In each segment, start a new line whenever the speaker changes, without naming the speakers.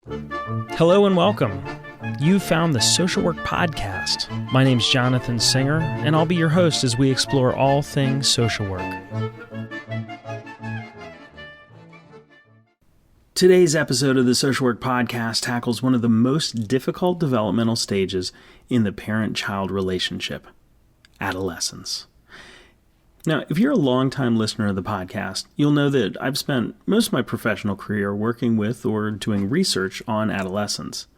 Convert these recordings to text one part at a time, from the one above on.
Hello and welcome. You've found the Social Work Podcast. My name's Jonathan Singer, and I'll be your host as we explore all things social work. Today's episode of the Social Work Podcast tackles one of the most difficult developmental stages in the parent-child relationship, adolescence. Now, if you're a longtime listener of the podcast, you'll know that I've spent most of my professional career working with or doing research on adolescents.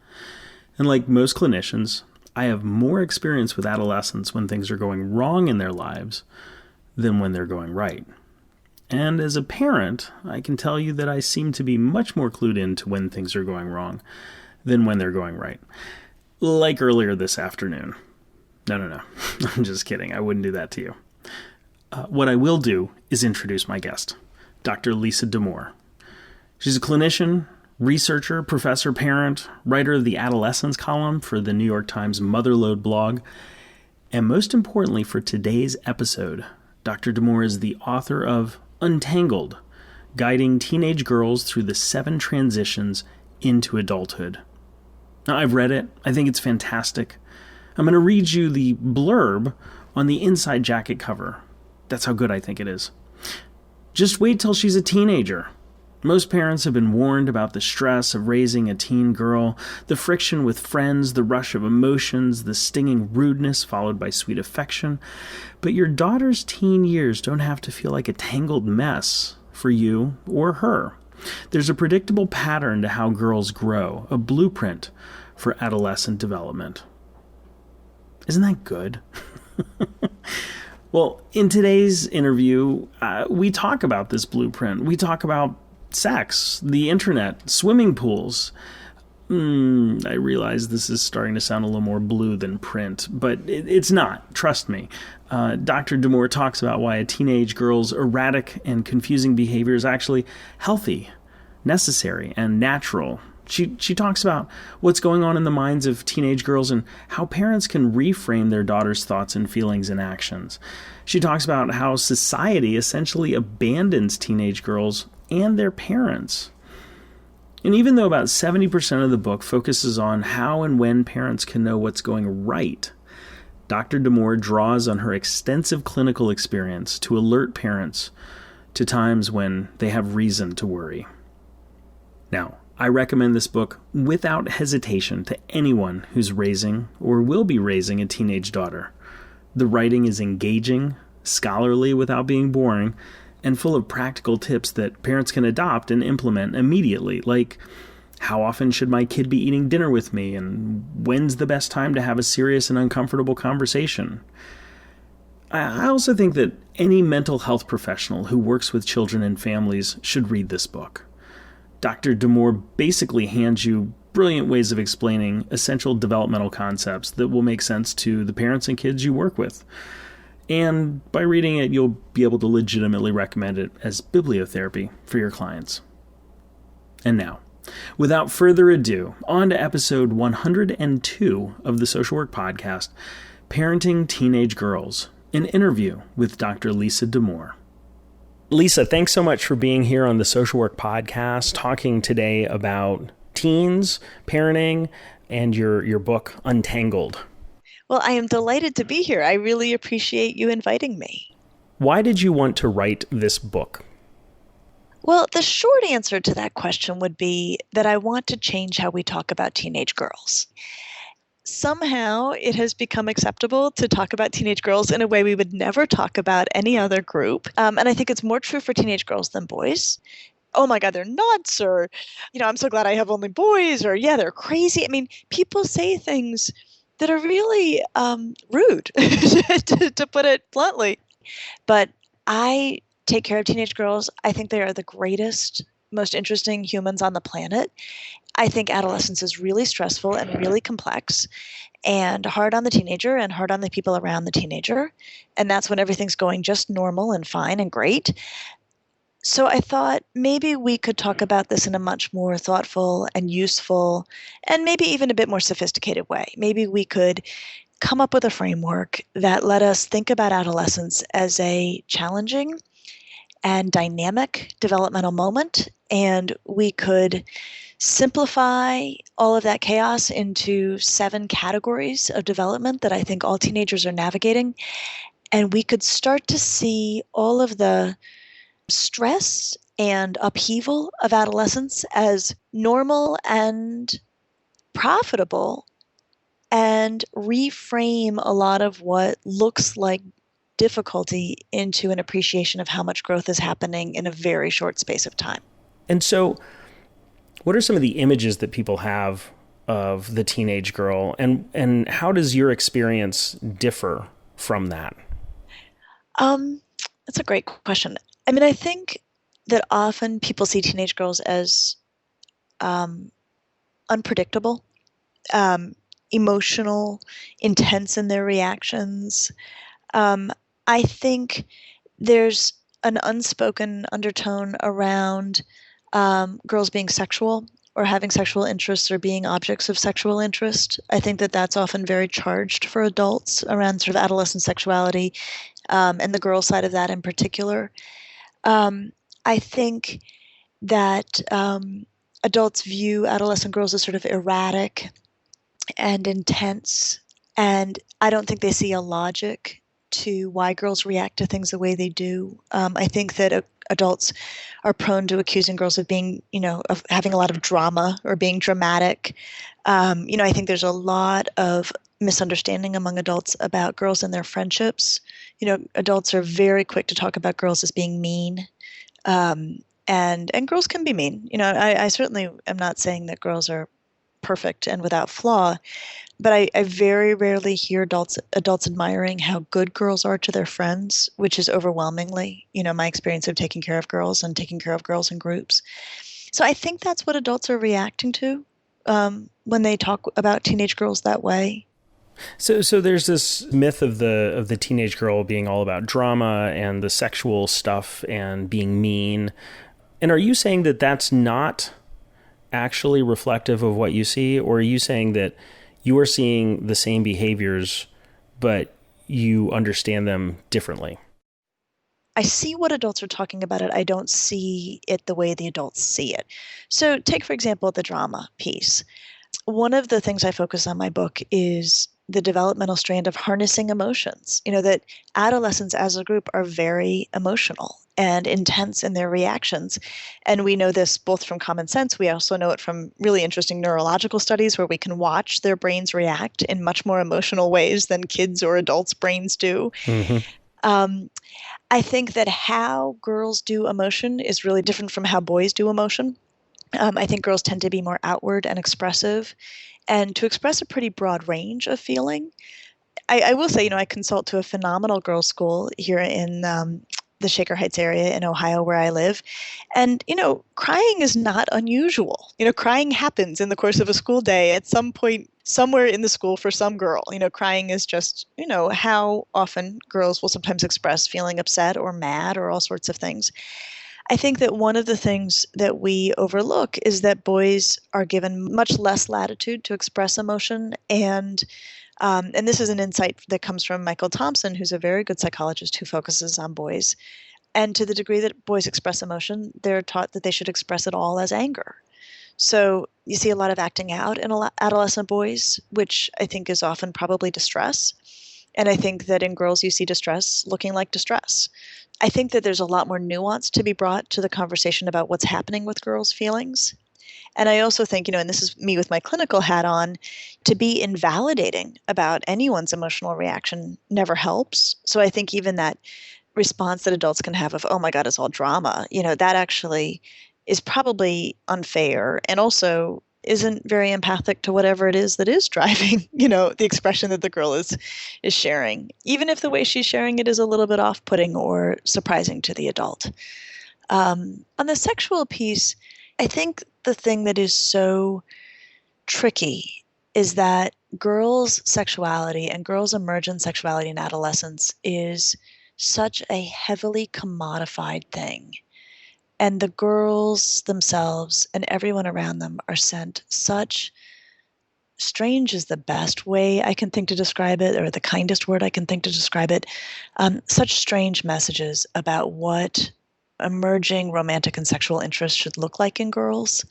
And like most clinicians, I have more experience with adolescents when things are going wrong in their lives than when they're going right. And as a parent, I can tell you that I seem to be much more clued into when things are going wrong than when they're going right. Like earlier this afternoon. No. I'm just kidding. I wouldn't do that to you. What I will do is introduce my guest, Dr. Lisa Damour. She's a clinician, researcher, professor, parent, writer of the Adolescence column for the New York Times Motherload blog, and most importantly for today's episode, Dr. Damour is the author of Untangled, Guiding Teenage Girls Through the 7 Transitions into Adulthood. Now, I've read it. I think it's fantastic. I'm going to read you the blurb on the inside jacket cover. That's how good I think it is. Just wait till she's a teenager. Most parents have been warned about the stress of raising a teen girl, the friction with friends, the rush of emotions, the stinging rudeness followed by sweet affection. But your daughter's teen years don't have to feel like a tangled mess for you or her. There's a predictable pattern to how girls grow, a blueprint for adolescent development. Isn't that good? Well, in today's interview, we talk about this blueprint. We talk about sex, the internet, swimming pools. I realize this is starting to sound a little more blue than print, but it's not. Trust me. Dr. Damour talks about why a teenage girl's erratic and confusing behavior is actually healthy, necessary, and natural. She talks about what's going on in the minds of teenage girls and how parents can reframe their daughter's thoughts and feelings and actions. She talks about how society essentially abandons teenage girls and their parents. And even though about 70% of the book focuses on how and when parents can know what's going right, Dr. Damour draws on her extensive clinical experience to alert parents to times when they have reason to worry. Now, I recommend this book without hesitation to anyone who's raising or will be raising a teenage daughter. The writing is engaging, scholarly without being boring, and full of practical tips that parents can adopt and implement immediately, like how often should my kid be eating dinner with me, and when's the best time to have a serious and uncomfortable conversation. I also think that any mental health professional who works with children and families should read this book. Dr. Damour basically hands you brilliant ways of explaining essential developmental concepts that will make sense to the parents and kids you work with. And by reading it, you'll be able to legitimately recommend it as bibliotherapy for your clients. And now, without further ado, on to episode 102 of the Social Work Podcast, Parenting Teenage Girls, an interview with Dr. Lisa Damour. Lisa, thanks so much for being here on the Social Work Podcast, talking today about teens, parenting, and your book, Untangled.
Well, I am delighted to be here. I really appreciate you inviting me.
Why did you want to write this book?
Well, the short answer to that question would be that I want to change how we talk about teenage girls. Somehow it has become acceptable to talk about teenage girls in a way we would never talk about any other group. And I think it's more true for teenage girls than boys. Oh my God, they're nuts, or, I'm so glad I have only boys, or yeah, they're crazy. I mean, people say things that are really rude, to put it bluntly. But I take care of teenage girls. I think they are the greatest, most interesting humans on the planet. I think adolescence is really stressful and really complex and hard on the teenager and hard on the people around the teenager. And that's when everything's going just normal and fine and great. So I thought maybe we could talk about this in a much more thoughtful and useful and maybe even a bit more sophisticated way. Maybe we could come up with a framework that let us think about adolescence as a challenging and dynamic developmental moment, and we could simplify all of that chaos into 7 categories of development that I think all teenagers are navigating. And we could start to see all of the stress and upheaval of adolescence as normal and profitable, and reframe a lot of what looks like difficulty into an appreciation of how much growth is happening in a very short space of time.
And so, what are some of the images that people have of the teenage girl, and how does your experience differ from that?
That's a great question. I mean, I think that often people see teenage girls as unpredictable, emotional, intense in their reactions. I think there's an unspoken undertone around girls being sexual or having sexual interests or being objects of sexual interest. I think that that's often very charged for adults around sort of adolescent sexuality, and the girl side of that in particular. I think that adults view adolescent girls as sort of erratic and intense, and I don't think they see a logic to why girls react to things the way they do. I think that adults are prone to accusing girls of being, of having a lot of drama or being dramatic. I think there's a lot of misunderstanding among adults about girls and their friendships. Adults are very quick to talk about girls as being mean. And girls can be mean. I certainly am not saying that girls are perfect and without flaw, but I very rarely hear adults admiring how good girls are to their friends, which is overwhelmingly, my experience of taking care of girls and taking care of girls in groups. So I think that's what adults are reacting to when they talk about teenage girls that way.
So there's this myth of the teenage girl being all about drama and the sexual stuff and being mean. And are you saying that that's not actually reflective of what you see, or are you saying that you are seeing the same behaviors, but you understand them differently?
I see what adults are talking about it. I don't see it the way the adults see it. So take, for example, the drama piece. One of the things I focus on in my book is the developmental strand of harnessing emotions. That adolescents as a group are very emotional and intense in their reactions. And we know this both from common sense. We also know it from really interesting neurological studies where we can watch their brains react in much more emotional ways than kids' or adults' brains do. Mm-hmm. I think that how girls do emotion is really different from how boys do emotion. I think girls tend to be more outward and expressive, and to express a pretty broad range of feeling. I will say, I consult to a phenomenal girls' school here in the Shaker Heights area in Ohio where I live. And, crying is not unusual. Crying happens in the course of a school day at some point somewhere in the school for some girl. Crying is just, how often girls will sometimes express feeling upset or mad or all sorts of things. I think that one of the things that we overlook is that boys are given much less latitude to express emotion. And this is an insight that comes from Michael Thompson, who's a very good psychologist who focuses on boys. And to the degree that boys express emotion, they're taught that they should express it all as anger. So you see a lot of acting out in adolescent boys, which I think is often probably distress. And I think that in girls, you see distress looking like distress. I think that there's a lot more nuance to be brought to the conversation about what's happening with girls' feelings. And I also think, and this is me with my clinical hat on, to be invalidating about anyone's emotional reaction never helps. So I think even that response that adults can have of, oh my God, it's all drama, that actually is probably unfair and also isn't very empathic to whatever it is that is driving, the expression that the girl is sharing, even if the way she's sharing it is a little bit off-putting or surprising to the adult. On the sexual piece, I think the thing that is so tricky is that girls' sexuality and girls' emergent sexuality in adolescence is such a heavily commodified thing. And the girls themselves and everyone around them are sent such, strange is the best way I can think to describe it, or the kindest word I can think to describe it, such strange messages about what emerging romantic and sexual interests should look like in girls.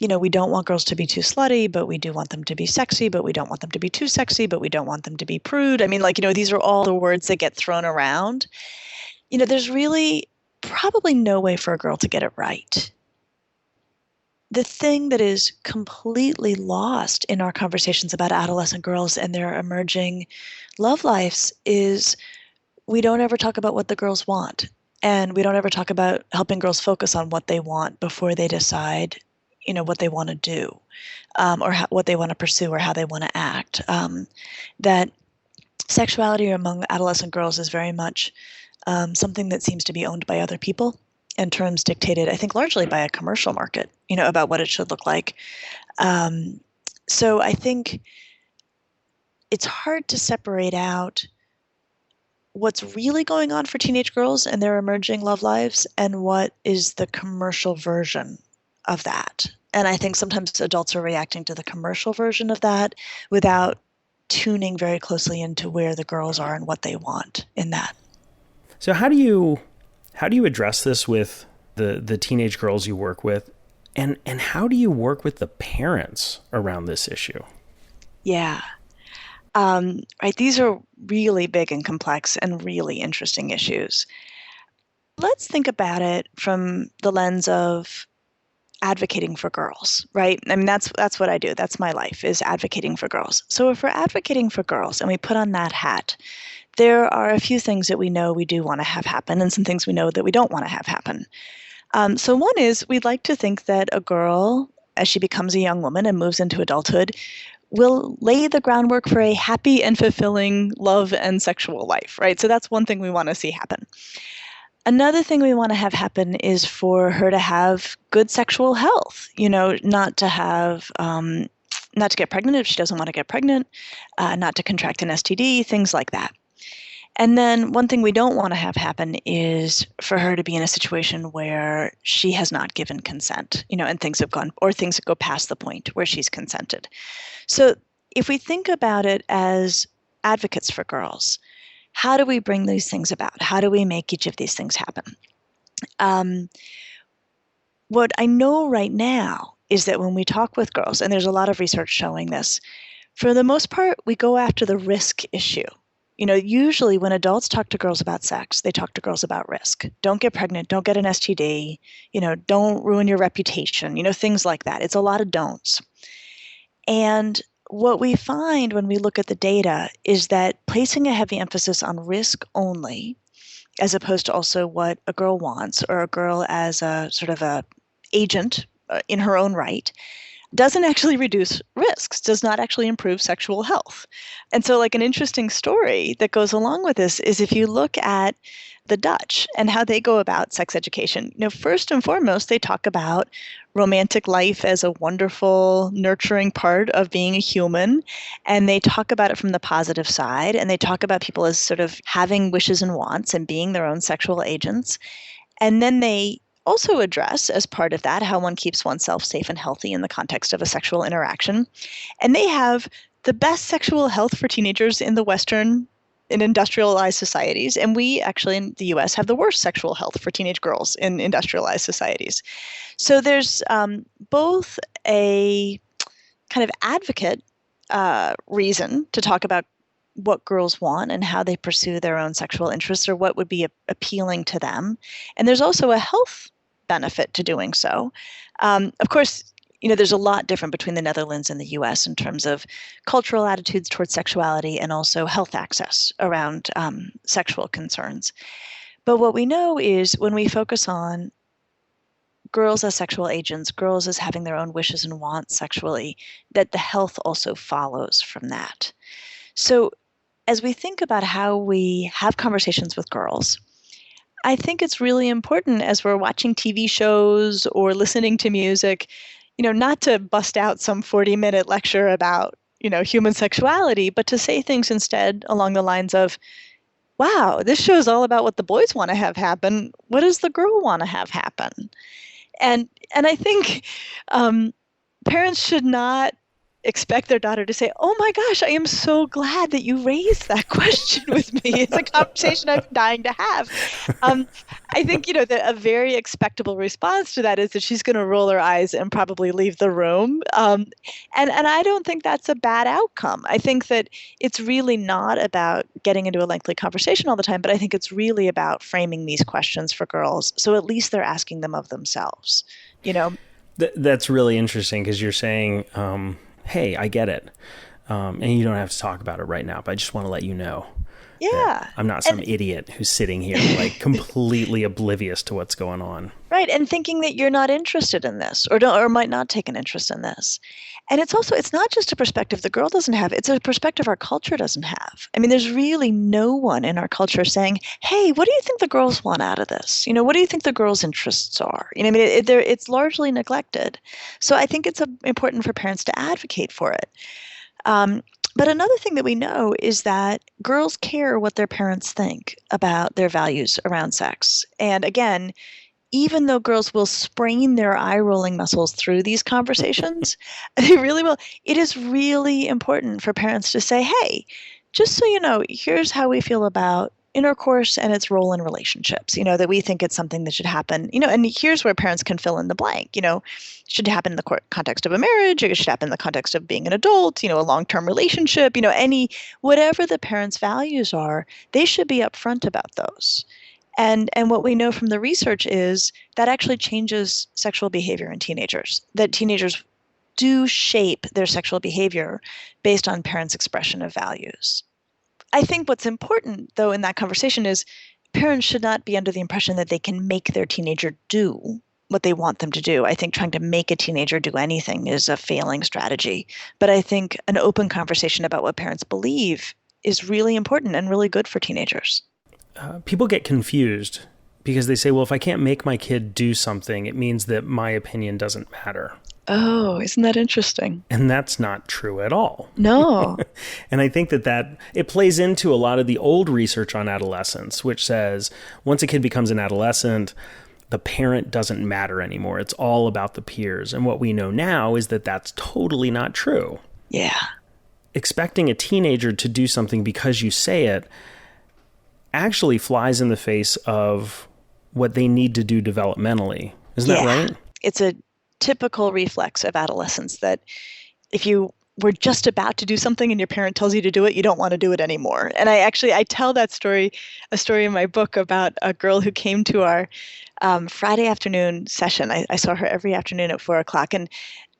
We don't want girls to be too slutty, but we do want them to be sexy, but we don't want them to be too sexy, but we don't want them to be prude. I mean, these are all the words that get thrown around. There's really probably no way for a girl to get it right. The thing that is completely lost in our conversations about adolescent girls and their emerging love lives is we don't ever talk about what the girls want. And we don't ever talk about helping girls focus on what they want before they decide, what they want to do, or what they want to pursue or how they want to act. That sexuality among adolescent girls is very much something that seems to be owned by other people, and terms dictated, I think, largely by a commercial market, about what it should look like. So I think it's hard to separate out what's really going on for teenage girls and their emerging love lives and what is the commercial version of that. And I think sometimes adults are reacting to the commercial version of that without tuning very closely into where the girls are and what they want in that.
So how do you address this with the teenage girls you work with, and how do you work with the parents around this issue?
Yeah. Right. These are really big and complex and really interesting issues. Let's think about it from the lens of advocating for girls, right? I mean, that's what I do. That's my life, is advocating for girls. So if we're advocating for girls and we put on that hat, there are a few things that we know we do want to have happen and some things we know that we don't want to have happen. So one is we'd like to think that a girl, as she becomes a young woman and moves into adulthood, will lay the groundwork for a happy and fulfilling love and sexual life, right? So that's one thing we want to see happen. Another thing we want to have happen is for her to have good sexual health, not to get pregnant if she doesn't want to get pregnant, not to contract an STD, things like that. And then one thing we don't want to have happen is for her to be in a situation where she has not given consent, and things that go past the point where she's consented. So if we think about it as advocates for girls, how do we bring these things about? How do we make each of these things happen? What I know right now is that when we talk with girls, and there's a lot of research showing this, for the most part, we go after the risk issue. Usually when adults talk to girls about sex, they talk to girls about risk. Don't get pregnant, don't get an STD, don't ruin your reputation, things like that. It's a lot of don'ts. And what we find when we look at the data is that placing a heavy emphasis on risk only, as opposed to also what a girl wants, or a girl as a sort of a agent in her own right, doesn't actually reduce risks, does not actually improve sexual health. And so an interesting story that goes along with this is if you look at the Dutch and how they go about sex education. First and foremost, they talk about romantic life as a wonderful, nurturing part of being a human. And they talk about it from the positive side. And they talk about people as sort of having wishes and wants and being their own sexual agents. And then they also address, as part of that, how one keeps oneself safe and healthy in the context of a sexual interaction. And they have the best sexual health for teenagers in industrialized societies. And we actually in the US have the worst sexual health for teenage girls in industrialized societies. So there's both a kind of advocate reason to talk about what girls want and how they pursue their own sexual interests, or what would be appealing to them. And there's also a health benefit to doing so. Of course, there's a lot different between the Netherlands and the US in terms of cultural attitudes towards sexuality and also health access around sexual concerns. But what we know is when we focus on girls as sexual agents, girls as having their own wishes and wants sexually, that the health also follows from that. So as we think about how we have conversations with girls, I think it's really important as we're watching TV shows or listening to music, not to bust out some 40-minute lecture about, human sexuality, but to say things instead along the lines of, wow, this show's all about what the boys want to have happen. What does the girl want to have happen? And I think parents should not expect their daughter to say, "Oh my gosh, I am so glad that you raised that question with me. It's a conversation I've been dying to have." Um, I think, that a very expectable response to that is that she's going to roll her eyes and probably leave the room. And I don't think that's a bad outcome. I think that it's really not about getting into a lengthy conversation all the time, but I think it's really about framing these questions for girls, so at least they're asking them of themselves. You know,
That's really interesting because you're saying, hey, I get it. And you don't have to talk about it right now, but I just want to let you know that
yeah.
I'm not some idiot who's sitting here like completely oblivious to what's going on.
Right, and thinking that you're not interested in this, or don't, or might not take an interest in this. And it's not just a perspective the girl doesn't have, it's a perspective our culture doesn't have. I mean, there's really no one in our culture saying, "Hey, what do you think the girls want out of this? What do you think the girls' interests are?" I mean, it's largely neglected. So I think it's important for parents to advocate for it. But another thing that we know is that girls care what their parents think about their values around sex. And again, even though girls will sprain their eye rolling muscles through these conversations, they really will. It is really important for parents to say, "Hey, just so you know, here's how we feel about intercourse and its role in relationships, that we think it's something that should happen, and here's where parents can fill in the blank, should happen in the context of a marriage, it should happen in the context of being an adult, a long-term relationship, whatever the parents' values are, they should be upfront about those." And what we know from the research is that actually changes sexual behavior in teenagers, that teenagers do shape their sexual behavior based on parents' expression of values. I think what's important, though, in that conversation is parents should not be under the impression that they can make their teenager do what they want them to do. I think trying to make a teenager do anything is a failing strategy. But I think an open conversation about what parents believe is really important and really good for teenagers.
People get confused because they say, well, if I can't make my kid do something, it means that my opinion doesn't matter.
Oh, isn't that interesting?
And that's not true at all.
No.
And I think that it plays into a lot of the old research on adolescence, which says once a kid becomes an adolescent, the parent doesn't matter anymore. It's all about the peers. And what we know now is that that's totally not true.
Yeah.
Expecting a teenager to do something because you say it actually flies in the face of what they need to do developmentally. Isn't that right?
It's a typical reflex of adolescence that if you were just about to do something and your parent tells you to do it, you don't want to do it anymore. And I tell that story, a story in my book about a girl who came to our Friday afternoon session. I saw her every afternoon at 4:00,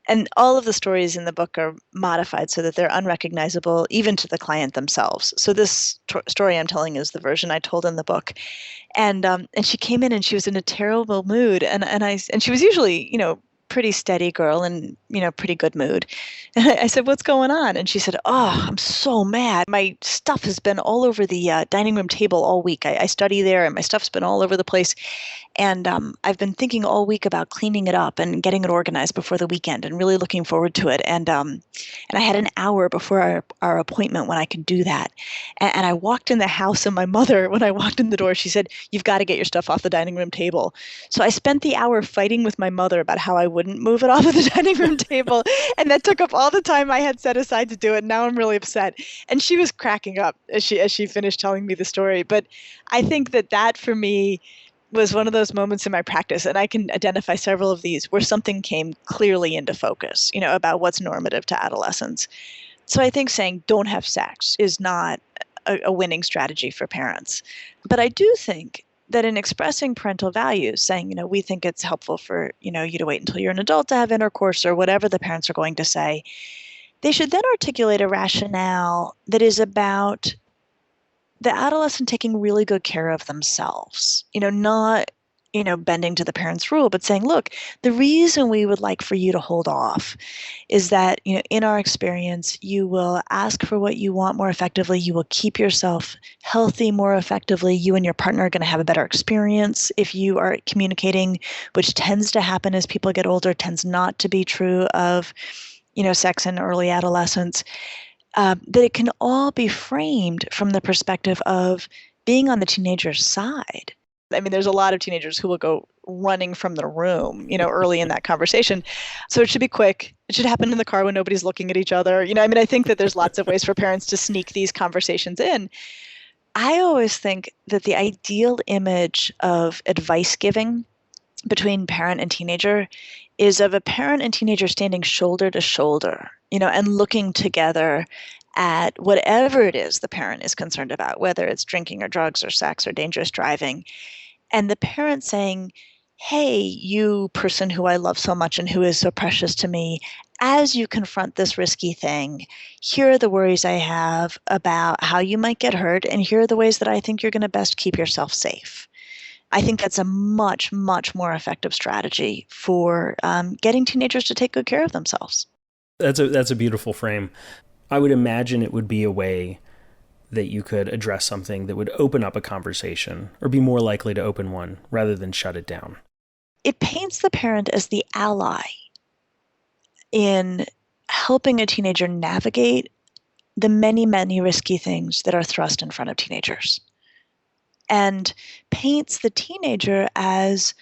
and all of the stories in the book are modified so that they're unrecognizable even to the client themselves. So this story I'm telling is the version I told in the book. And she came in and she was in a terrible mood. And she was usually, pretty steady girl and, pretty good mood. And I said, "What's going on?" And she said, "Oh, I'm so mad. My stuff has been all over the dining room table all week. I study there and my stuff's been all over the place. And I've been thinking all week about cleaning it up and getting it organized before the weekend and really looking forward to it. And I had an hour before our appointment when I could do that. And I walked in the house and my mother, when I walked in the door, she said, 'You've got to get your stuff off the dining room table.' So I spent the hour fighting with my mother about how I wouldn't move it off of the dining room table. And that took up all the time I had set aside to do it. Now I'm really upset." And she was cracking up as she finished telling me the story. But I think that for me was one of those moments in my practice, and I can identify several of these where something came clearly into focus, about what's normative to adolescence. So I think saying don't have sex is not a winning strategy for parents. But I do think that in expressing parental values, saying, we think it's helpful for, you to wait until you're an adult to have intercourse or whatever the parents are going to say, they should then articulate a rationale that is about the adolescent taking really good care of themselves, not, bending to the parents' rule, but saying, "Look, the reason we would like for you to hold off is that, in our experience, you will ask for what you want more effectively. You will keep yourself healthy more effectively. You and your partner are going to have a better experience if you are communicating, which tends to happen as people get older, tends not to be true of, sex in early adolescence." That it can all be framed from the perspective of being on the teenager's side. I mean, there's a lot of teenagers who will go running from the room, early in that conversation. So it should be quick. It should happen in the car when nobody's looking at each other. I mean, I think that there's lots of ways for parents to sneak these conversations in. I always think that the ideal image of advice giving between parent and teenager is of a parent and teenager standing shoulder to shoulder, and looking together at whatever it is the parent is concerned about, whether it's drinking or drugs or sex or dangerous driving. And the parent saying, hey, you person who I love so much and who is so precious to me, as you confront this risky thing, here are the worries I have about how you might get hurt, and here are the ways that I think you're going to best keep yourself safe. I think that's a much, much more effective strategy for getting teenagers to take good care of themselves.
That's a beautiful frame. I would imagine it would be a way that you could address something that would open up a conversation or be more likely to open one rather than shut it down.
It paints the parent as the ally in helping a teenager navigate the many, many risky things that are thrust in front of teenagers, and paints the teenager as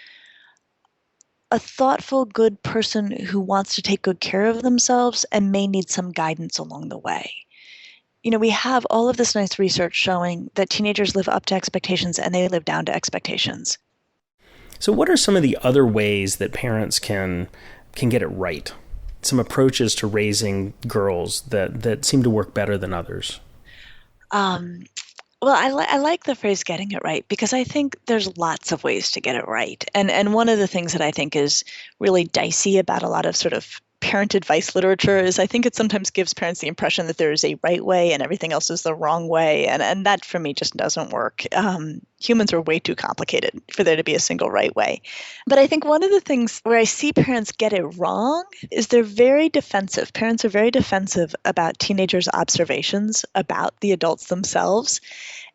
a thoughtful, good person who wants to take good care of themselves and may need some guidance along the way. We have all of this nice research showing that teenagers live up to expectations and they live down to expectations.
So what are some of the other ways that parents can get it right? Some approaches to raising girls that seem to work better than others?
Well, I like the phrase getting it right, because I think there's lots of ways to get it right. And one of the things that I think is really dicey about a lot of sort of parent advice literature is I think it sometimes gives parents the impression that there is a right way and everything else is the wrong way. And that for me just doesn't work. Humans are way too complicated for there to be a single right way. But I think one of the things where I see parents get it wrong is they're very defensive. Parents are very defensive about teenagers' observations about the adults themselves.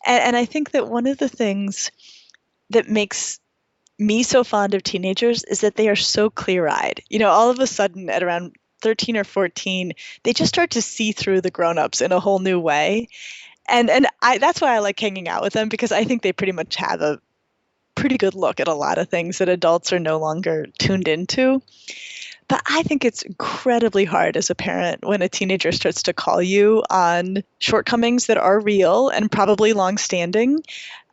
And I think that one of the things that makes me so fond of teenagers is that they are so clear-eyed. All of a sudden at around 13 or 14, they just start to see through the grown-ups in a whole new way. And that's why I like hanging out with them, because I think they pretty much have a pretty good look at a lot of things that adults are no longer tuned into. But I think it's incredibly hard as a parent when a teenager starts to call you on shortcomings that are real and probably long-standing,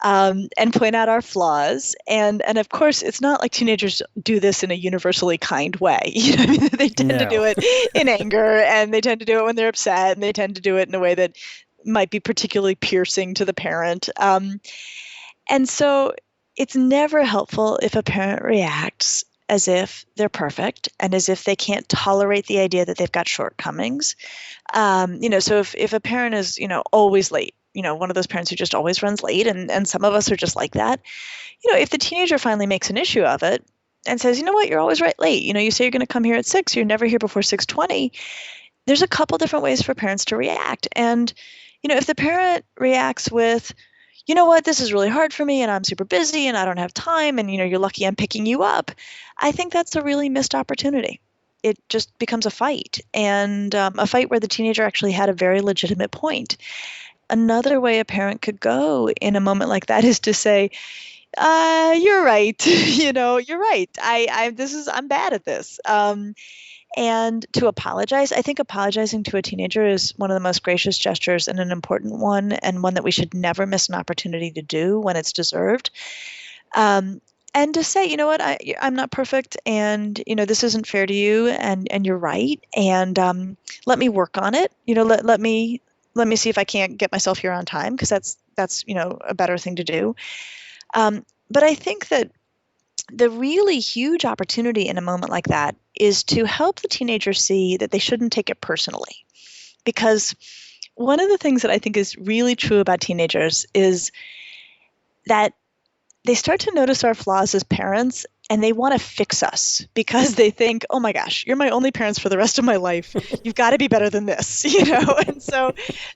and point out our flaws. And of course, it's not like teenagers do this in a universally kind way. They tend to do it in anger, and they tend to do it when they're upset, and they tend to do it in a way that might be particularly piercing to the parent. And so it's never helpful if a parent reacts as if they're perfect and as if they can't tolerate the idea that they've got shortcomings. So if a parent is, always late, one of those parents who just always runs late, and some of us are just like that, if the teenager finally makes an issue of it and says, you know what, you're always right late. You say you're going to come here at 6, you're never here before 6:20. There's a couple different ways for parents to react. And, if the parent reacts with, you know what, this is really hard for me and I'm super busy and I don't have time and, you're lucky I'm picking you up, I think that's a really missed opportunity. It just becomes a fight, and a fight where the teenager actually had a very legitimate point. Another way a parent could go in a moment like that is to say, you're right. You're right. I'm bad at this. And to apologize. I think apologizing to a teenager is one of the most gracious gestures and an important one, and one that we should never miss an opportunity to do when it's deserved. And to say, you know what, I'm not perfect, and this isn't fair to you, and you're right, and let me work on it. Let me see if I can't get myself here on time, because that's a better thing to do. But I think that the really huge opportunity in a moment like that is to help the teenager see that they shouldn't take it personally. Because one of the things that I think is really true about teenagers is that they start to notice our flaws as parents, and they want to fix us because they think, oh my gosh, you're my only parents for the rest of my life. You've got to be better than this, And so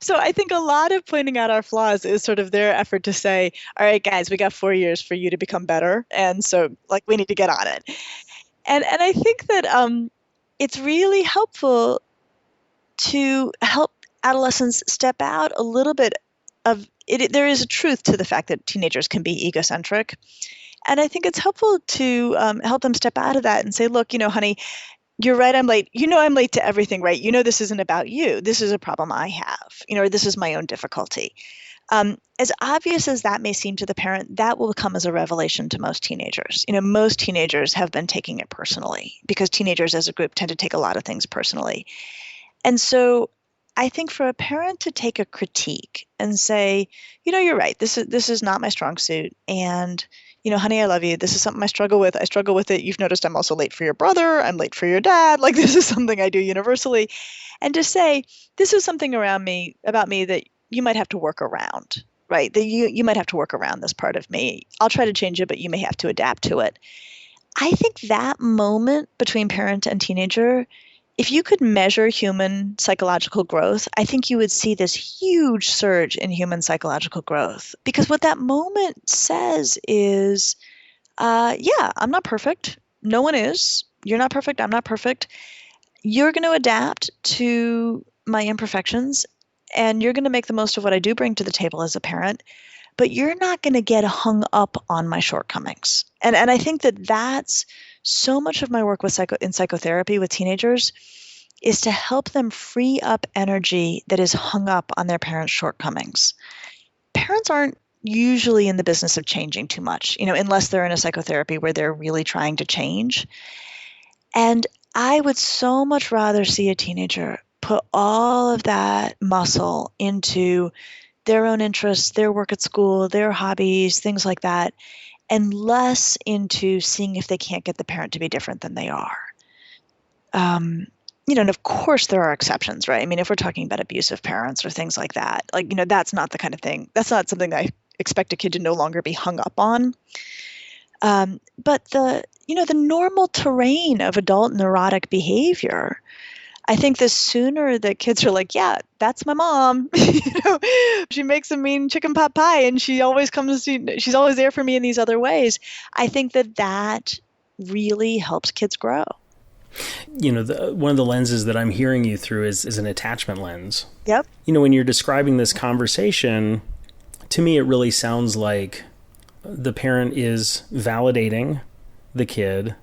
I think a lot of pointing out our flaws is sort of their effort to say, all right, guys, we got 4 years for you to become better. And so we need to get on it. And I think that it's really helpful to help adolescents step out a little bit there is a truth to the fact that teenagers can be egocentric. And I think it's helpful to help them step out of that and say, look, honey, you're right, I'm late. I'm late to everything, right? This isn't about you. This is a problem I have, or this is my own difficulty. As obvious as that may seem to the parent, that will come as a revelation to most teenagers. Most teenagers have been taking it personally because teenagers as a group tend to take a lot of things personally. And so I think for a parent to take a critique and say, you're right, this is not my strong suit. And honey, I love you. This is something I struggle with. I struggle with it. You've noticed I'm also late for your brother. I'm late for your dad. Like, this is something I do universally. And to say, this is something about me that you might have to work around, right? That you might have to work around this part of me. I'll try to change it, but you may have to adapt to it. I think that moment between parent and teenager, if you could measure human psychological growth, I think you would see this huge surge in human psychological growth. Because what that moment says is, yeah, I'm not perfect. No one is. You're not perfect. I'm not perfect. You're going to adapt to my imperfections, and you're going to make the most of what I do bring to the table as a parent, but you're not going to get hung up on my shortcomings. And I think that that's so much of my work in psychotherapy with teenagers is to help them free up energy that is hung up on their parents' shortcomings. Parents aren't usually in the business of changing too much, unless they're in a psychotherapy where they're really trying to change. And I would so much rather see a teenager put all of that muscle into their own interests, their work at school, their hobbies, things like that, and less into seeing if they can't get the parent to be different than they are. And of course there are exceptions, right? I mean, if we're talking about abusive parents or things like that, that's not the kind of thing, that's not something that I expect a kid to no longer be hung up on. But the normal terrain of adult neurotic behavior, I think the sooner that kids are like, yeah, that's my mom. She makes a mean chicken pot pie and she's always there for me in these other ways. I think that really helps kids grow.
One of the lenses that I'm hearing you through is an attachment lens.
Yep.
When you're describing this conversation, to me, it really sounds like the parent is validating the kid,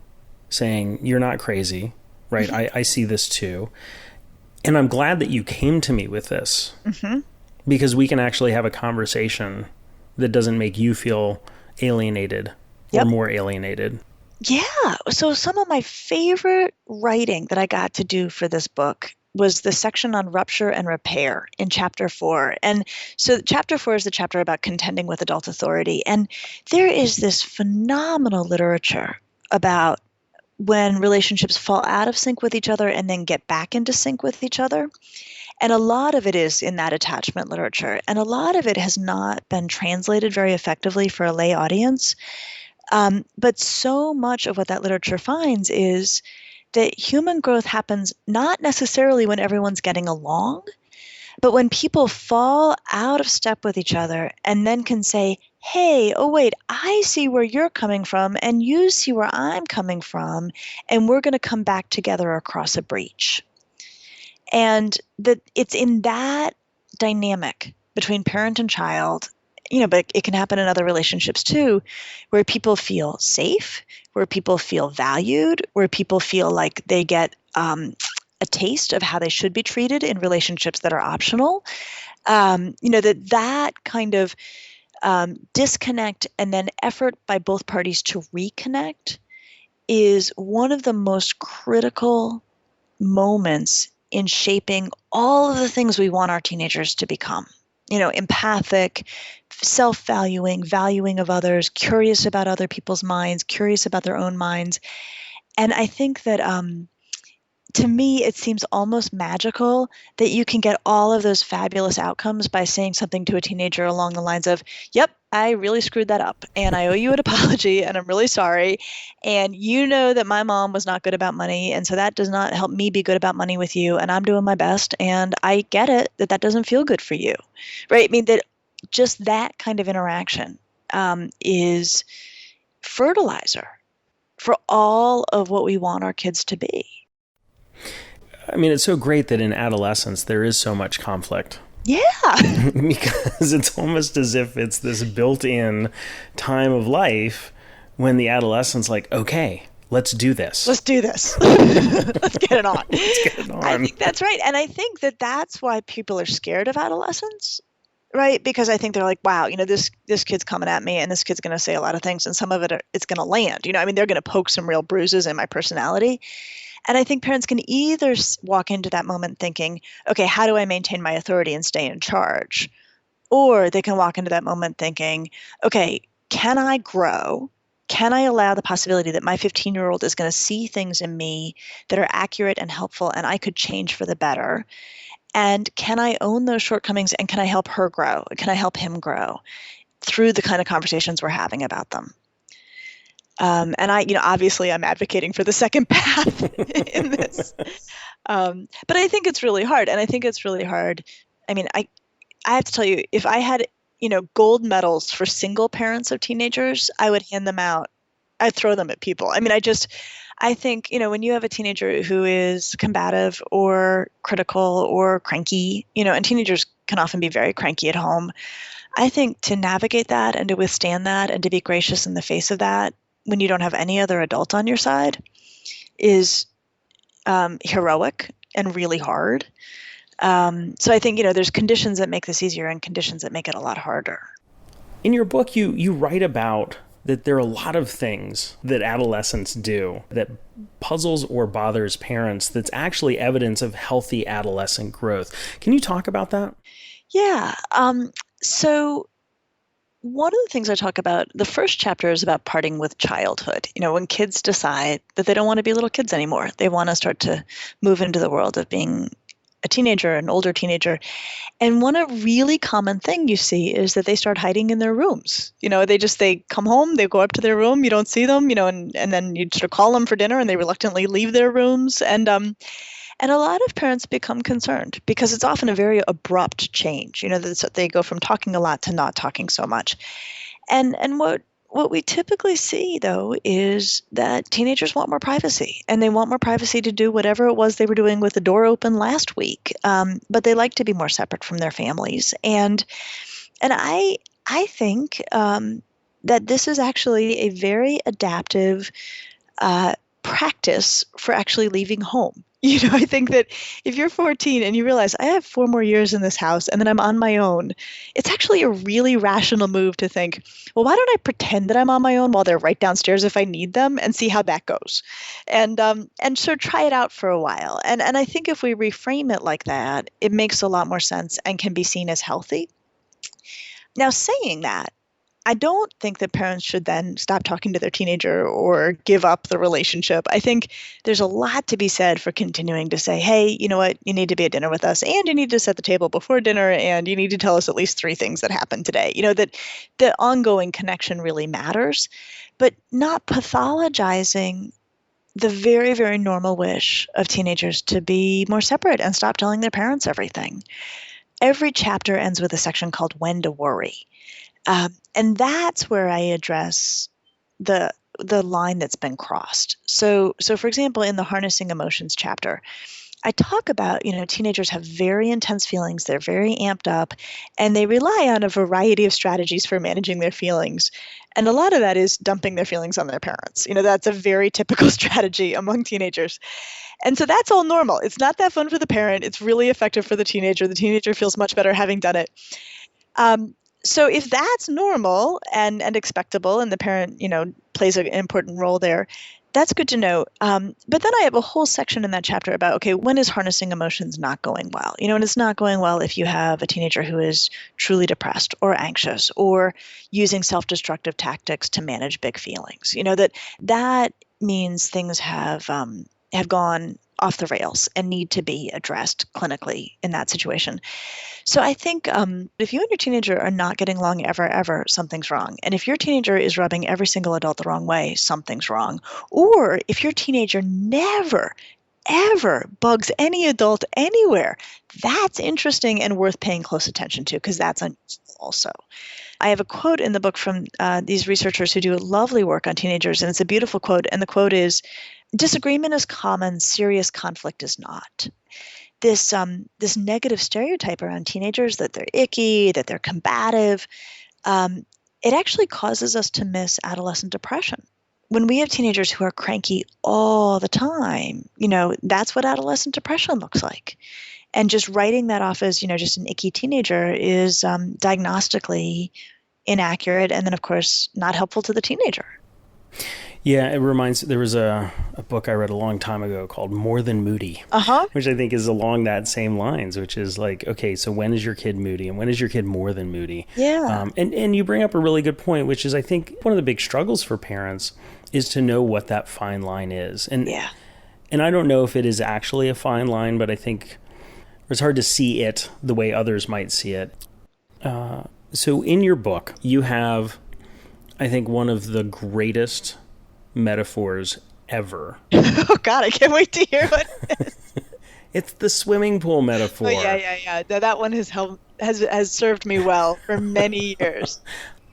saying, you're not crazy. Right. I see this too. And I'm glad that you came to me with this because we can actually have a conversation that doesn't make you feel alienated or more alienated.
Yeah. So some of my favorite writing that I got to do for this book was the section on rupture and repair in chapter 4. And so chapter 4 is the chapter about contending with adult authority. And there is this phenomenal literature about when relationships fall out of sync with each other and then get back into sync with each other. And a lot of it is in that attachment literature. And a lot of it has not been translated very effectively for a lay audience. But so much of what that literature finds is that human growth happens not necessarily when everyone's getting along, but when people fall out of step with each other and then can say, hey, oh wait, I see where you're coming from and you see where I'm coming from, and we're going to come back together across a breach. And that it's in that dynamic between parent and child, but it can happen in other relationships too, where people feel safe, where people feel valued, where people feel like they get a taste of how they should be treated in relationships that are optional. That kind of disconnect and then effort by both parties to reconnect is one of the most critical moments in shaping all of the things we want our teenagers to become. Empathic, self-valuing, valuing of others, curious about other people's minds, curious about their own minds. And I think that to me, it seems almost magical that you can get all of those fabulous outcomes by saying something to a teenager along the lines of, yep, I really screwed that up and I owe you an apology and I'm really sorry. And you know that my mom was not good about money. And so that does not help me be good about money with you. And I'm doing my best. And I get it that doesn't feel good for you. Right? I mean, that just that kind of interaction is fertilizer for all of what we want our kids to be.
I mean, it's so great that in adolescence there is so much conflict.
Yeah.
Because it's almost as if it's this built-in time of life when the adolescent's like, okay, let's do this.
Let's do this. Let's get it on.
Let's get it on.
I think that's right. And I think that that's why people are scared of adolescence, right? Because I think they're like, wow, this kid's coming at me and this kid's going to say a lot of things and some of it's going to land. They're going to poke some real bruises in my personality. And I think parents can either walk into that moment thinking, okay, how do I maintain my authority and stay in charge? Or they can walk into that moment thinking, okay, can I grow? Can I allow the possibility that my 15-year-old is going to see things in me that are accurate and helpful and I could change for the better? And can I own those shortcomings and can I help her grow? Can I help him grow through the kind of conversations we're having about them? And I, obviously I'm advocating for the second path in this. But I think it's really hard. And I think it's really hard. I mean, I have to tell you, if I had, gold medals for single parents of teenagers, I would hand them out. I'd throw them at people. I mean, I think, when you have a teenager who is combative or critical or cranky, and teenagers can often be very cranky at home, I think to navigate that and to withstand that and to be gracious in the face of that when you don't have any other adult on your side is heroic and really hard. So I think, there's conditions that make this easier and conditions that make it a lot harder.
In your book, you write about that there are a lot of things that adolescents do that puzzles or bothers parents that's actually evidence of healthy adolescent growth. Can you talk about that?
Yeah. So one of the things I talk about, the first chapter is about parting with childhood. When kids decide that they don't want to be little kids anymore, they want to start to move into the world of being a teenager, an older teenager. And one a really common thing you see is that they start hiding in their rooms. They come home, they go up to their room, you don't see them, and then you sort of call them for dinner and they reluctantly leave their rooms. And a lot of parents become concerned because it's often a very abrupt change. That they go from talking a lot to not talking so much. And what we typically see, though, is that teenagers want more privacy, and they want more privacy to do whatever it was they were doing with the door open last week. But they like to be more separate from their families. And I think that this is actually a very adaptive practice for actually leaving home. I think that if you're 14 and you realize I have 4 more years in this house and then I'm on my own, it's actually a really rational move to think, well, why don't I pretend that I'm on my own while they're right downstairs if I need them and see how that goes? And so try it out for a while. And I think if we reframe it like that, it makes a lot more sense and can be seen as healthy. Now, saying that, I don't think that parents should then stop talking to their teenager or give up the relationship. I think there's a lot to be said for continuing to say, hey, you know what, you need to be at dinner with us and you need to set the table before dinner and you need to tell us at least 3 things that happened today. That the ongoing connection really matters, but not pathologizing the very, very normal wish of teenagers to be more separate and stop telling their parents everything. Every chapter ends with a section called When to Worry. And that's where I address the line that's been crossed. So for example, in the Harnessing Emotions chapter, I talk about, teenagers have very intense feelings, they're very amped up, and they rely on a variety of strategies for managing their feelings. And a lot of that is dumping their feelings on their parents. That's a very typical strategy among teenagers. And so that's all normal. It's not that fun for the parent. It's really effective for the teenager. The teenager feels much better having done it. So if that's normal and expectable and the parent, plays an important role there, that's good to know. But then I have a whole section in that chapter about, okay, when is harnessing emotions not going well? And it's not going well if you have a teenager who is truly depressed or anxious or using self-destructive tactics to manage big feelings. That means things have gone off the rails and need to be addressed clinically in that situation. So I think if you and your teenager are not getting along ever, something's wrong. And if your teenager is rubbing every single adult the wrong way, something's wrong. Or if your teenager never, ever bugs any adult anywhere, that's interesting and worth paying close attention to because that's unusual also. I have a quote in the book from these researchers who do lovely work on teenagers, and it's a beautiful quote. And the quote is, "Disagreement is common, serious conflict is not." this negative stereotype around teenagers that they're icky, that they're combative, it actually causes us to miss adolescent depression. When we have teenagers who are cranky all the time, that's what adolescent depression looks like. And just writing that off as, just an icky teenager is diagnostically inaccurate and then, of course, not helpful to the teenager.
Yeah, there was a book I read a long time ago called More Than Moody, which I think is along that same lines, which is like, okay, so when is your kid moody and when is your kid more than moody?
Yeah.
And you bring up a really good point, which is I think one of the big struggles for parents is to know what that fine line is. And I don't know if it is actually a fine line, but I think it's hard to see it the way others might see it. So in your book, you have, I think, one of the greatest metaphors ever.
Oh God, I can't wait to hear what it is.
It's the swimming pool metaphor.
Oh, yeah. That one has served me well for many years.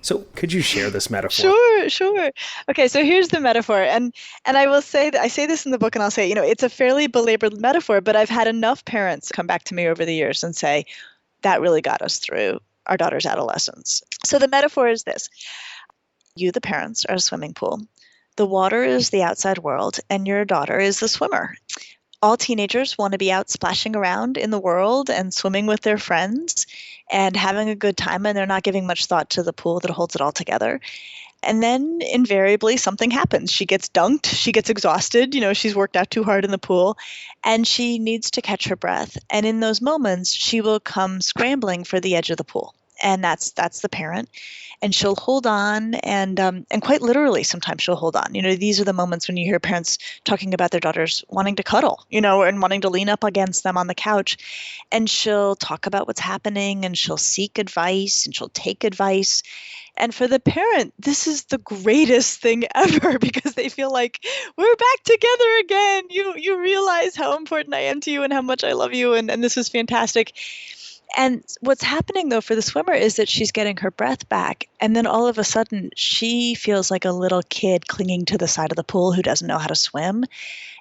So could you share this metaphor?
Sure. Okay, so here's the metaphor. And I will say that I say this in the book and I'll say, it's a fairly belabored metaphor, but I've had enough parents come back to me over the years and say, that really got us through our daughter's adolescence. So the metaphor is this. You, the parents, are a swimming pool. The water is the outside world, and your daughter is the swimmer. All teenagers want to be out splashing around in the world and swimming with their friends and having a good time, and they're not giving much thought to the pool that holds it all together. And then invariably something happens. She gets dunked, she gets exhausted, she's worked out too hard in the pool, and she needs to catch her breath. And in those moments, she will come scrambling for the edge of the pool. And that's the parent. And she'll hold on, and quite literally sometimes she'll hold on. These are the moments when you hear parents talking about their daughters wanting to cuddle, and wanting to lean up against them on the couch. And she'll talk about what's happening, and she'll seek advice, and she'll take advice. And for the parent, this is the greatest thing ever because they feel like we're back together again. You realize how important I am to you and how much I love you, and this is fantastic. And what's happening, though, for the swimmer is that she's getting her breath back. And then all of a sudden, she feels like a little kid clinging to the side of the pool who doesn't know how to swim.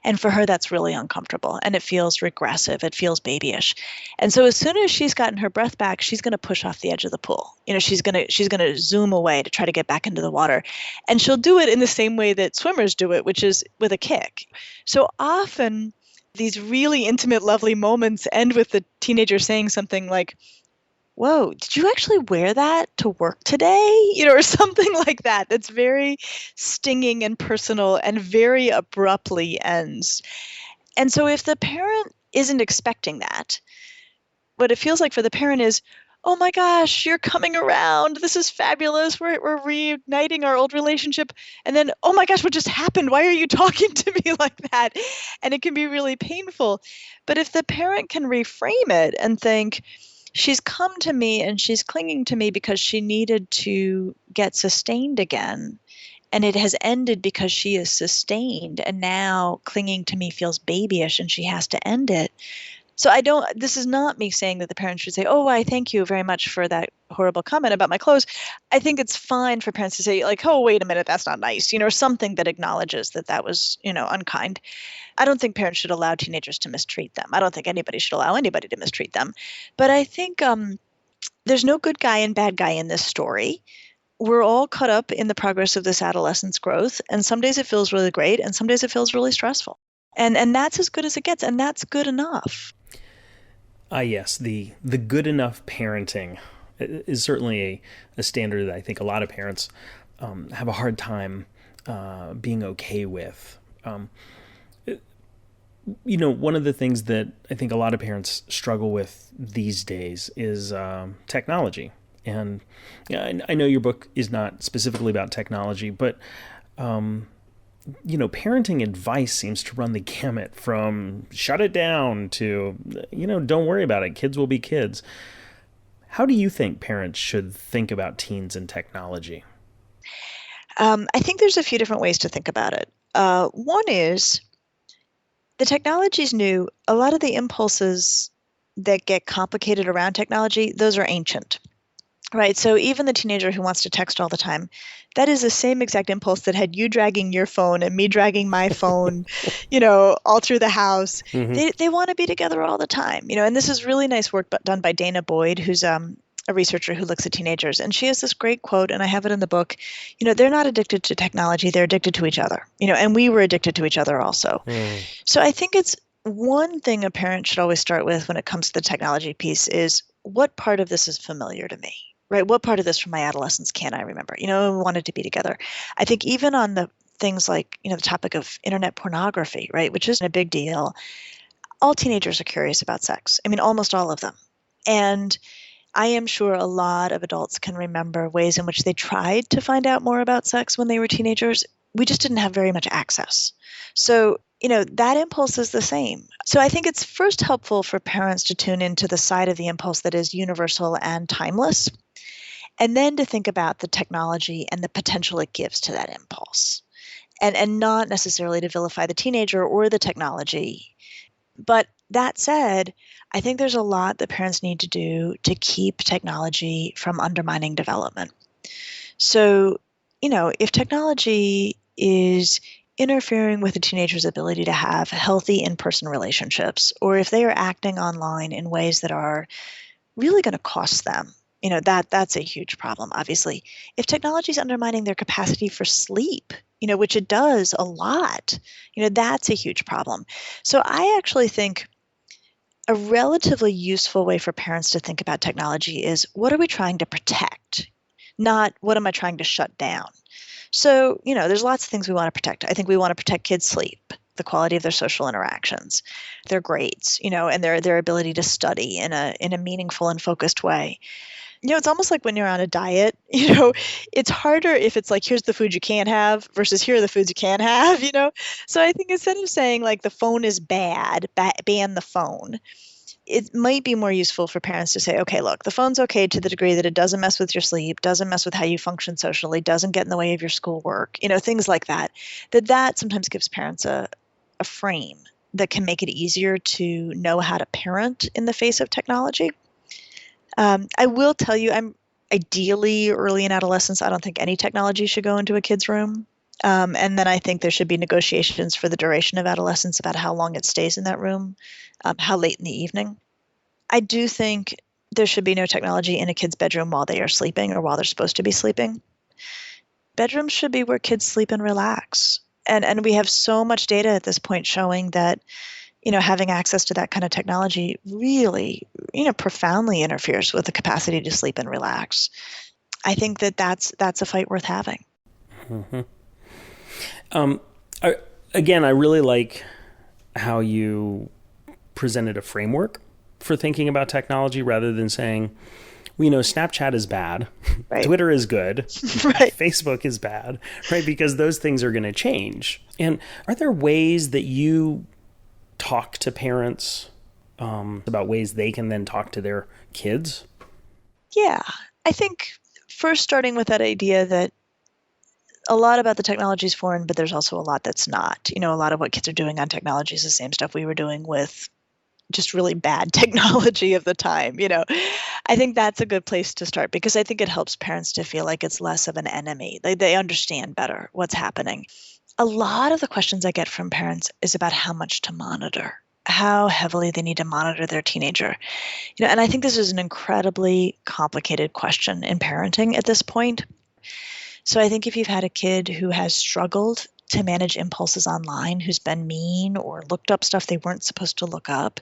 And for her, that's really uncomfortable. And it feels regressive. It feels babyish. And so as soon as she's gotten her breath back, she's going to push off the edge of the pool. She's going to zoom away to try to get back into the water. And she'll do it in the same way that swimmers do it, which is with a kick. So often these really intimate, lovely moments end with the teenager saying something like, "Whoa, did you actually wear that to work today?" Or something like that. That's very stinging and personal and very abruptly ends. And so if the parent isn't expecting that, what it feels like for the parent is, "Oh my gosh, you're coming around. This is fabulous. We're reigniting our old relationship." And then, "Oh my gosh, what just happened? Why are you talking to me like that?" And it can be really painful. But if the parent can reframe it and think, she's come to me and she's clinging to me because she needed to get sustained again. And it has ended because she is sustained. And now clinging to me feels babyish and she has to end it. So this is not me saying that the parents should say, "Oh, I thank you very much for that horrible comment about my clothes." I think it's fine for parents to say, like, "Oh, wait a minute, that's not nice," something that acknowledges that was, unkind. I don't think parents should allow teenagers to mistreat them. I don't think anybody should allow anybody to mistreat them. But I think there's no good guy and bad guy in this story. We're all caught up in the progress of this adolescence growth, and some days it feels really great, and some days it feels really stressful. And that's as good as it gets, and that's good enough.
Yes, the good enough parenting is certainly a standard that I think a lot of parents have a hard time being okay with. One of the things that I think a lot of parents struggle with these days is technology. And I know your book is not specifically about technology, but parenting advice seems to run the gamut from shut it down to, don't worry about it. Kids will be kids. How do you think parents should think about teens and technology?
I think there's a few different ways to think about it. One is the technology's new. A lot of the impulses that get complicated around technology, those are ancient. Right. So even the teenager who wants to text all the time, that is the same exact impulse that had you dragging your phone and me dragging my phone, all through the house.
Hmm.
They want to be together all the time, and this is really nice work done by Dana Boyd, who's a researcher who looks at teenagers. And she has this great quote, and I have it in the book. They're not addicted to technology, they're addicted to each other, and we were addicted to each other also.
Mm.
So I think it's one thing a parent should always start with when it comes to the technology piece is what part of this is familiar to me? Right? What part of this from my adolescence can I remember? We wanted to be together. I think even on the things like, the topic of internet pornography, right, which isn't a big deal, all teenagers are curious about sex. I mean, almost all of them. And I am sure a lot of adults can remember ways in which they tried to find out more about sex when they were teenagers. We just didn't have very much access. So, that impulse is the same. So I think it's first helpful for parents to tune into the side of the impulse that is universal and timeless, and then to think about the technology and the potential it gives to that impulse. And not necessarily to vilify the teenager or the technology. But that said, I think there's a lot that parents need to do to keep technology from undermining development. So, if technology is interfering with a teenager's ability to have healthy in-person relationships, or if they are acting online in ways that are really going to cost them, that's a huge problem, obviously. If technology is undermining their capacity for sleep, which it does a lot, that's a huge problem. So I actually think a relatively useful way for parents to think about technology is, what are we trying to protect? Not what am I trying to shut down? So, there's lots of things we want to protect. I think we want to protect kids' sleep, the quality of their social interactions, their grades, and their ability to study in a meaningful and focused way. It's almost like when you're on a diet, it's harder if it's like, here's the food you can't have versus here are the foods you can have. So I think instead of saying like the phone is bad, ban the phone, it might be more useful for parents to say, okay, look, the phone's okay to the degree that it doesn't mess with your sleep, doesn't mess with how you function socially, doesn't get in the way of your schoolwork, things like that. That sometimes gives parents a frame that can make it easier to know how to parent in the face of technology. I will tell you, I'm ideally early in adolescence. I don't think any technology should go into a kid's room. And then I think there should be negotiations for the duration of adolescence about how long it stays in that room, how late in the evening. I do think there should be no technology in a kid's bedroom while they are sleeping or while they're supposed to be sleeping. Bedrooms should be where kids sleep and relax. And we have so much data at this point showing that having access to that kind of technology really, profoundly interferes with the capacity to sleep and relax. I think that's a fight worth having.
Mm-hmm. Again, I really like how you presented a framework for thinking about technology rather than saying, Snapchat is bad,
right.
Twitter is good,
right.
Facebook is bad, right? Because those things are going to change. And are there ways that you talk to parents about ways they can then talk to their kids?
Yeah, I think first starting with that idea that a lot about the technology is foreign, but there's also a lot that's not. A lot of what kids are doing on technology is the same stuff we were doing with just really bad technology of the time. I think that's a good place to start because I think it helps parents to feel like it's less of an enemy. They understand better what's happening. A lot of the questions I get from parents is about how much to monitor, how heavily they need to monitor their teenager. And I think this is an incredibly complicated question in parenting at this point. So I think if you've had a kid who has struggled to manage impulses online, who's been mean or looked up stuff they weren't supposed to look up,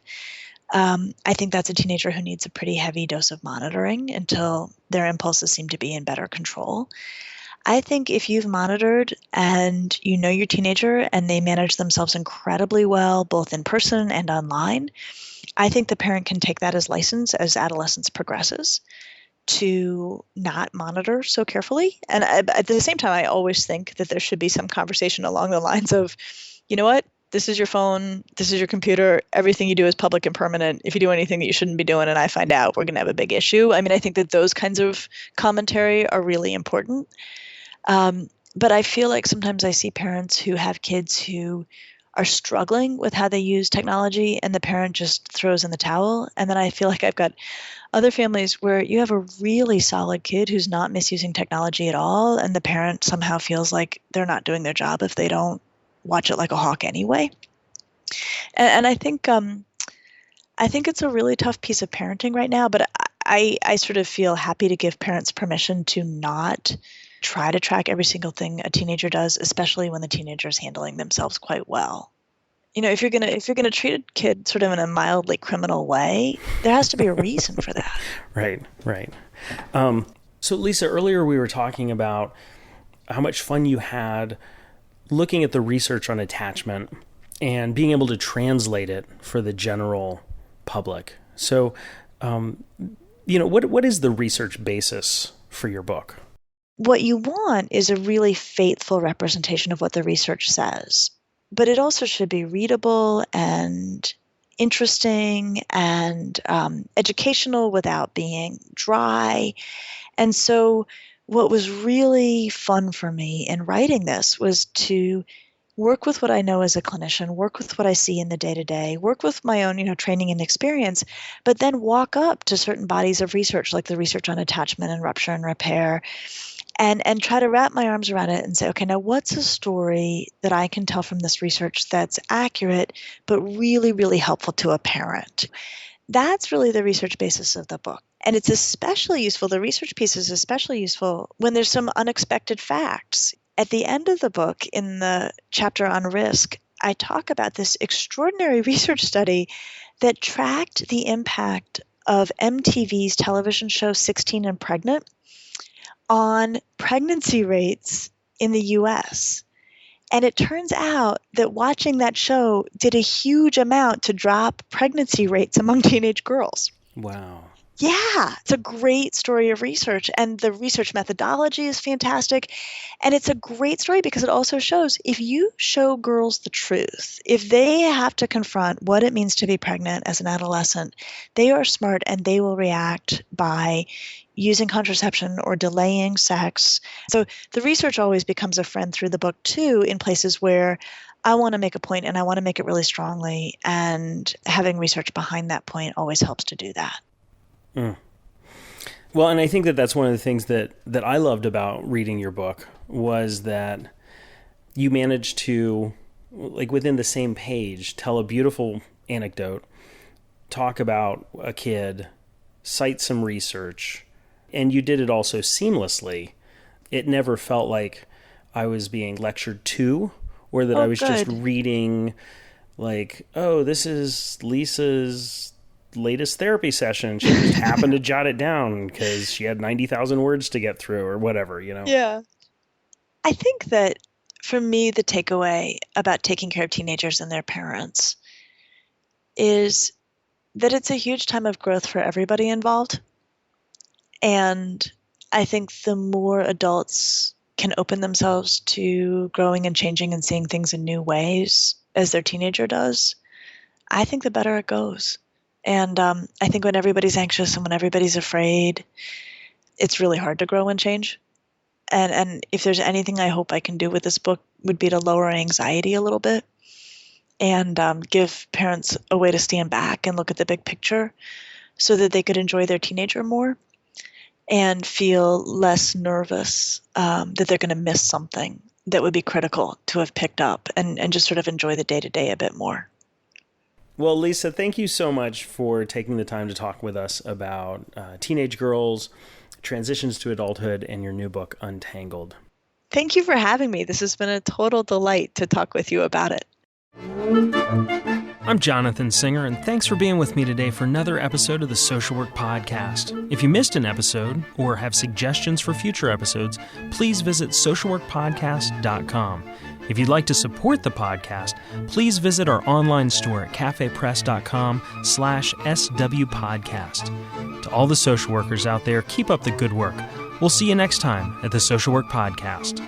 I think that's a teenager who needs a pretty heavy dose of monitoring until their impulses seem to be in better control. I think if you've monitored and you know your teenager and they manage themselves incredibly well, both in person and online, I think the parent can take that as license as adolescence progresses to not monitor so carefully. And at the same time, I always think that there should be some conversation along the lines of, you know what? This is your phone. This is your computer. Everything you do is public and permanent. If you do anything that you shouldn't be doing and I find out, we're going to have a big issue. I mean, I think that those kinds of commentary are really important. But I feel like sometimes I see parents who have kids who are struggling with how they use technology and the parent just throws in the towel. And then I feel like I've got other families where you have a really solid kid who's not misusing technology at all, and the parent somehow feels like they're not doing their job if they don't watch it like a hawk anyway. And I think it's a really tough piece of parenting right now, but I sort of feel happy to give parents permission to not try to track every single thing a teenager does, especially when the teenager is handling themselves quite well. If you're gonna treat a kid sort of in a mildly criminal way, there has to be a reason for that.
Right. So Lisa, earlier we were talking about how much fun you had looking at the research on attachment and being able to translate it for the general public. So, what is the research basis for your book?
What you want is a really faithful representation of what the research says. But it also should be readable and interesting and educational without being dry. And so what was really fun for me in writing this was to work with what I know as a clinician, work with what I see in the day-to-day, work with my own, training and experience, but then walk up to certain bodies of research, like the research on attachment and rupture and repair, and try to wrap my arms around it and say, okay, now what's a story that I can tell from this research that's accurate, but really, really helpful to a parent? That's really the research basis of the book. And it's especially useful, the research piece is especially useful when there's some unexpected facts. At the end of the book, in the chapter on risk, I talk about this extraordinary research study that tracked the impact of MTV's television show 16 and Pregnant on pregnancy rates in the US. And it turns out that watching that show did a huge amount to drop pregnancy rates among teenage girls.
Wow.
Yeah, it's a great story of research, and the research methodology is fantastic. And it's a great story because it also shows if you show girls the truth, if they have to confront what it means to be pregnant as an adolescent, they are smart and they will react by using contraception or delaying sex. So the research always becomes a friend through the book too, in places where I want to make a point and I want to make it really strongly, and having research behind that point always helps to do that.
Mm. Well, and I think that that's one of the things that I loved about reading your book was that you managed to, like within the same page, tell a beautiful anecdote, talk about a kid, cite some research, and you did it all so seamlessly. It never felt like I was being lectured to, or that I was just reading like, oh, this is Lisa's latest therapy session. She just happened to jot it down because she had 90,000 words to get through or whatever,
Yeah. I think that for me, the takeaway about taking care of teenagers and their parents is that it's a huge time of growth for everybody involved. And I think the more adults can open themselves to growing and changing and seeing things in new ways as their teenager does, I think the better it goes. And I think when everybody's anxious and when everybody's afraid, it's really hard to grow and change. And if there's anything I hope I can do with this book would be to lower anxiety a little bit and give parents a way to stand back and look at the big picture so that they could enjoy their teenager more and feel less nervous that they're going to miss something that would be critical to have picked up, and just sort of enjoy the day-to-day a bit more.
Well, Lisa, thank you so much for taking the time to talk with us about teenage girls, transitions to adulthood, and your new book, Untangled.
Thank you for having me. This has been a total delight to talk with you about it.
I'm Jonathan Singer, and thanks for being with me today for another episode of the Social Work Podcast. If you missed an episode or have suggestions for future episodes, please visit socialworkpodcast.com. If you'd like to support the podcast, please visit our online store at cafepress.com/swpodcast. To all the social workers out there, keep up the good work. We'll see you next time at the Social Work Podcast.